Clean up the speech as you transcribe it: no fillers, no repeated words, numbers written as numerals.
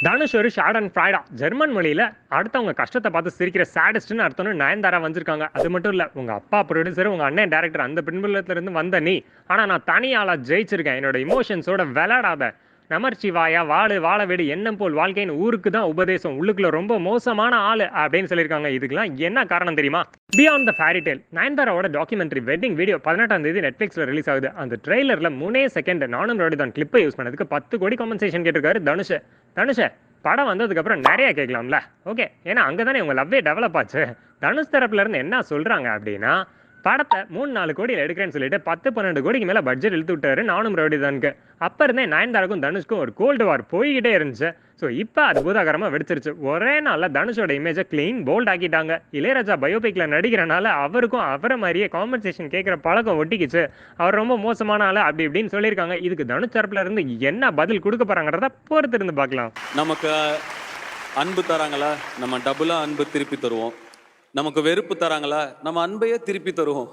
தனுஷ் ஒரு short and ஃப்ரைடா German மொழியில அடுத்தவங்க கஷ்டத்தை பார்த்து சிரிக்கிற சேடஸ்ட்னு அர்த்தம்னு நயன்தாரா வந்திருக்காங்க. அது மட்டும் இல்ல, உங்க அப்பா ப்ரொடியூசர், உங்க அண்ணன் டைரக்டர், அந்த பின்புலத்துல இருந்து வந்த நீ, ஆனா நான் தனியாளா ஜெயிச்சிருக்கேன், என்னோட இமோஷன்ஸோட விளையாடாத, நமர்ச்சிவாயா வாழு வாழ வீடு எண்ணம் போல் வாழ்க்கைன்னு ஊருக்கு தான் உபதேசம், உள்ளுக்குள்ள ரொம்ப மோசமான ஆளு அப்படின்னு சொல்லியிருக்காங்க. இதுக்கெல்லாம் என்ன காரணம் தெரியுமா? பியாண்ட் த ஃபேரி டேல் நயன்தாராவோட டாக்குமெண்ட்ரி வெட்டிங் வீடியோ 18ஆம் தேதி நெட்ஃபிளிக்ஸ்ல ரிலீஸ் ஆகுது. அந்த ட்ரெய்லர்ல 3 செகண்ட் நானும் ரோடிதான் கிளிப்பை யூஸ் பண்ணதுக்கு 10 கோடி காம்பன்சேஷன் கேட்டிருக்காரு தனுஷ். தனுஷ் படம் வந்ததுக்கு அப்புறம் நிறைய கேட்கலாம்ல, ஓகே, ஏன்னா அங்கதானே உங்க லவ்வே டெவலப் ஆச்சு. தனுஷ் தரப்புல இருந்து என்ன சொல்றாங்க அப்படின்னா, படத்தை 3-4 கோடியில் எடுக்கிறேன்னு சொல்லிட்டு 10-12 கோடிக்கு மேல பட்ஜெட் இழுத்து விட்டாரு நானும் ரவுடிதானுக்கு. அப்ப இருந்தே நயன்தாராக்கும் தனுஷ்க்கும் ஒரு கோல்டு வார் போய்கிட்டே இருந்துச்சு. ஸோ இப்போ அது பூதாகரமா வெடிச்சிருச்சு. ஒரே நாள்ல தனுஷோட இமேஜை கிளீன் போல்ட் ஆக்கிட்டாங்க. இளையராஜா பயோபிக்ல நடிக்கிறனால அவருக்கும் அவரை மாதிரியே காம்பன்சேஷன் கேட்கிற பழக்கம் ஒட்டிக்கிச்சு. அவர் ரொம்ப மோசமான ஆளு அப்படி இப்படின்னு சொல்லியிருக்காங்க. இதுக்கு தனுஷ் தரப்புல இருந்து என்ன பதில் கொடுக்க போறாங்கிறத பொறுத்து இருந்து பார்க்கலாம். நமக்கு அன்பு தராங்களா, நம்ம டபுளா அன்பு திருப்பி தருவோம். நமக்கு வெறுப்பு தராங்களா, நம்ம அன்பையே திருப்பி தருவோம்.